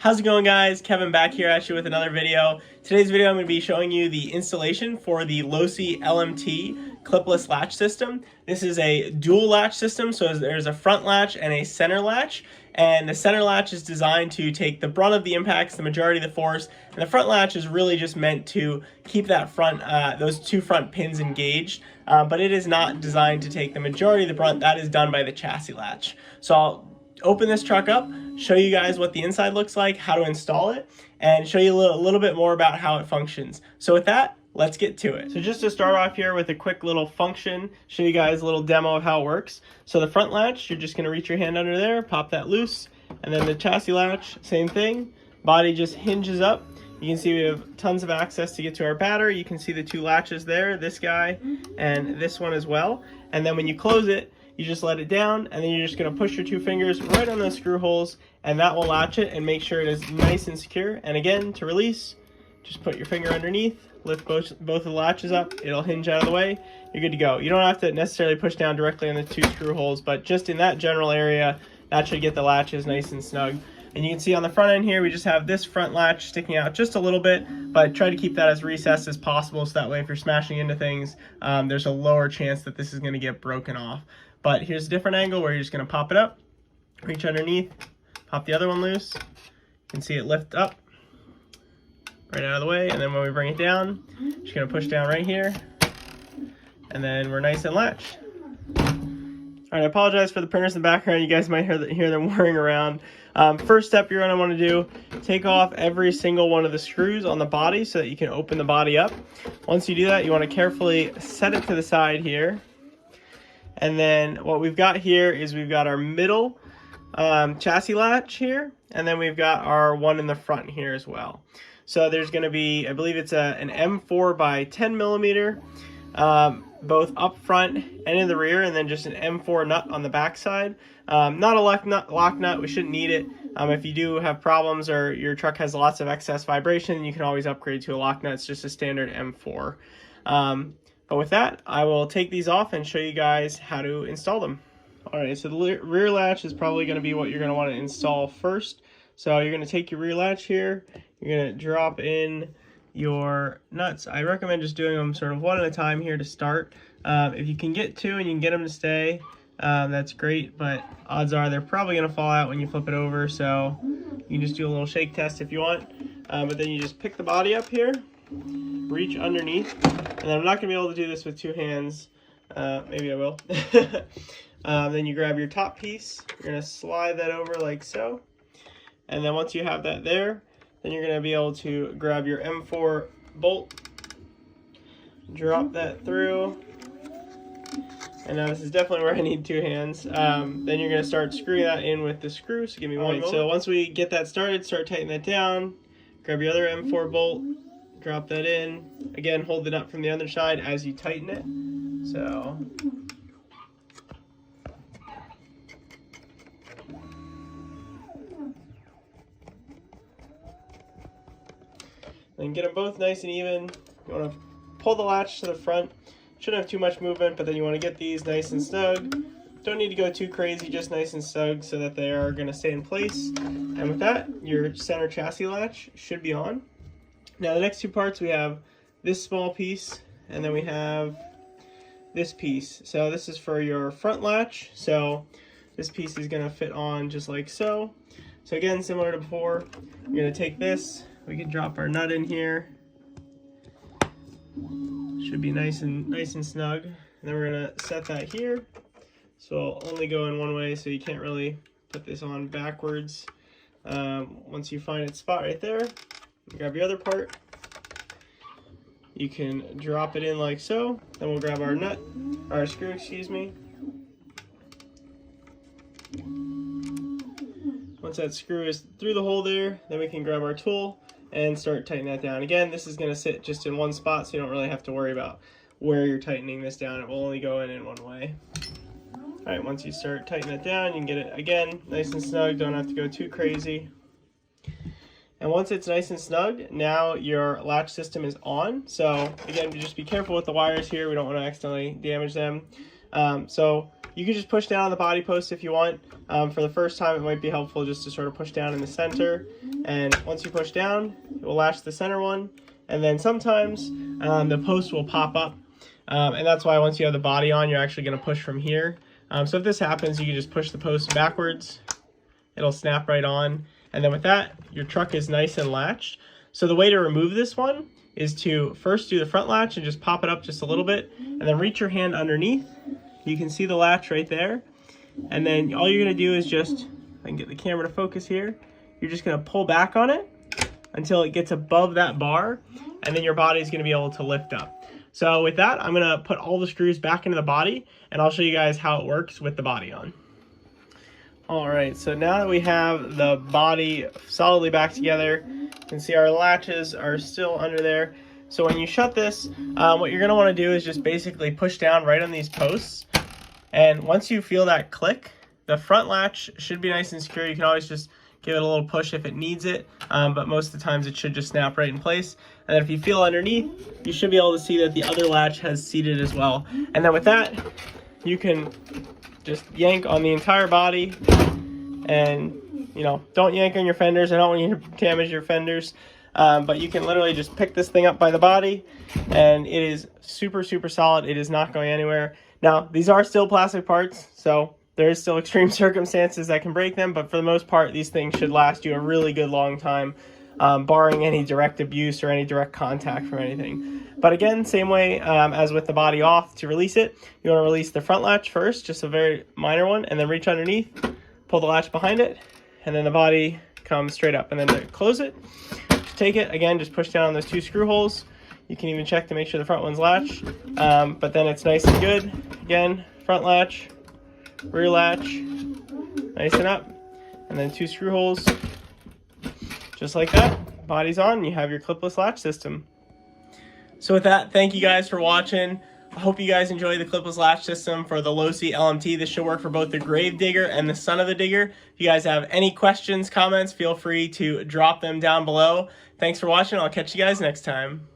How's it going, guys? Kevin back here at you with another video. Today's video I'm going to be showing you the installation for the Losi LMT clipless latch system. This is a dual latch system, so there's a front latch and a center latch. And the center latch is designed to take the brunt of the impacts, the majority of the force, and the front latch is really just meant to keep that front, those two front pins engaged. But it is not designed to take the majority of the brunt. That is done by the chassis latch. So I'll open this truck up, show you guys what the inside looks like, how to install it, and show you a little bit more about how it functions. So with that, let's get to it. So just to start off here with a quick little function, show you guys a little demo of how it works. So the front latch, you're just going to reach your hand under there, pop that loose, and then the chassis latch, same thing. Body just hinges up. You can see we have tons of access to get to our battery. You can see the two latches there, this guy and this one as well. And then when you close it, you just let it down, and then you're just going to push your two fingers right on those screw holes, and that will latch it and make sure it is nice and secure. And again, to release, just put your finger underneath, lift both of the latches up, it'll hinge out of the way, you're good to go. You don't have to necessarily push down directly on the two screw holes, but just in that general area, that should get the latches nice and snug. And you can see on the front end here, we just have this front latch sticking out just a little bit, but try to keep that as recessed as possible, so that way if you're smashing into things, there's a lower chance that this is going to get broken off. But here's a different angle where you're just going to pop it up, reach underneath, pop the other one loose. You can see it lift up right out of the way, and then when we bring it down, just going to push down right here, and then we're nice and latched. Alright, I apologize for the printers in the background. You guys might hear them whirring around. First step you're going to want to do, take off every single one of the screws on the body so that you can open the body up. Once you do that, you want to carefully set it to the side here. And then what we've got here is we've got our middle chassis latch here, and then we've got our one in the front here as well. So there's going to be, I believe it's an M4 by 10 millimeter, both up front and in the rear, and then just an M4 nut on the back side. Not a lock nut, we shouldn't need it. If you do have problems or your truck has lots of excess vibration, you can always upgrade to a lock nut. It's just a standard M4. But with that, I will take these off and show you guys how to install them. Alright, so the rear latch is probably going to be what you're going to want to install first. So you're going to take your rear latch here, you're going to drop in your nuts. I recommend just doing them sort of one at a time here to start. If you can get two and you can get them to stay, that's great, but odds are they're probably going to fall out when you flip it over, so you can just do a little shake test if you want. But then you just pick the body up here, reach underneath, and I'm not going to be able to do this with two hands. Maybe I will. Then you grab your top piece, you're going to slide that over like so, and then once you have that there, then you're going to be able to grab your M4 bolt, drop that through, and now this is definitely where I need two hands. Then you're going to start screwing that in with the screw, so give me one moment. So once we get that started, start tightening that down, grab your other M4 bolt, drop that in. Again, hold it up from the other side as you tighten it. So then get them both nice and even. You want to pull the latch to the front. Shouldn't have too much movement, but then you want to get these nice and snug. Don't need to go too crazy, just nice and snug so that they are going to stay in place. And with that, your center chassis latch should be on. Now the next two parts, we have this small piece, and then we have this piece. So this is for your front latch. So this piece is going to fit on just like so. So again, similar to before, you're going to take this. We can drop our nut in here. Should be nice and snug. And then we're going to set that here. So it'll only go in one way, so you can't really put this on backwards. Once you find its spot right there, grab your other part. You can drop it in like so. Then we'll grab our nut, our screw, excuse me. Once that screw is through the hole there, then we can grab our tool and start tightening that down. Again, this is going to sit just in one spot, so you don't really have to worry about where you're tightening this down. It will only go in one way. Alright, once you start tightening it down, you can get it, again, nice and snug. Don't have to go too crazy. And once it's nice and snug, now your latch system is on. So again, just be careful with the wires here. We don't want to accidentally damage them. So you can just push down on the body post if you want. For the first time, it might be helpful just to sort of push down in the center. And once you push down, it will latch the center one. And then sometimes the post will pop up. And that's why once you have the body on, you're actually going to push from here. So if this happens, you can just push the post backwards. It'll snap right on. And then with that, your truck is nice and latched. So the way to remove this one is to first do the front latch and just pop it up just a little bit, and then reach your hand underneath. You can see the latch right there. And then all you're gonna do is just, I can get the camera to focus here, you're just gonna pull back on it until it gets above that bar, and then your body's gonna be able to lift up. So with that, I'm gonna put all the screws back into the body, and I'll show you guys how it works with the body on. All right, so now that we have the body solidly back together, you can see our latches are still under there. So when you shut this, what you're gonna wanna do is just basically push down right on these posts. And once you feel that click, the front latch should be nice and secure. You can always just give it a little push if it needs it, but most of the times it should just snap right in place. And then if you feel underneath, you should be able to see that the other latch has seated as well. And then with that, you can just yank on the entire body, and don't yank on your fenders. I don't want you to damage your fenders, but you can literally just pick this thing up by the body, and it is super, super solid. It is not going anywhere. Now, these are still plastic parts, so there is still extreme circumstances that can break them, but for the most part, these things should last you a really good long time, barring any direct abuse or any direct contact from anything. But again, same way as with the body off, to release it, you want to release the front latch first, just a very minor one, and then reach underneath, pull the latch behind it, and then the body comes straight up. And then to close it, just take it, again, just push down on those two screw holes. You can even check to make sure the front one's latched, but then it's nice and good. Again, front latch, rear latch, nice and up, and then two screw holes, just like that. Body's on, and you have your clipless latch system. So with that, thank you guys for watching. I hope you guys enjoy the clipless latch system for the Losi LMT. This should work for both the grave digger and the son of the digger. If you guys have any questions, comments, feel free to drop them down below. Thanks for watching. I'll catch you guys next time.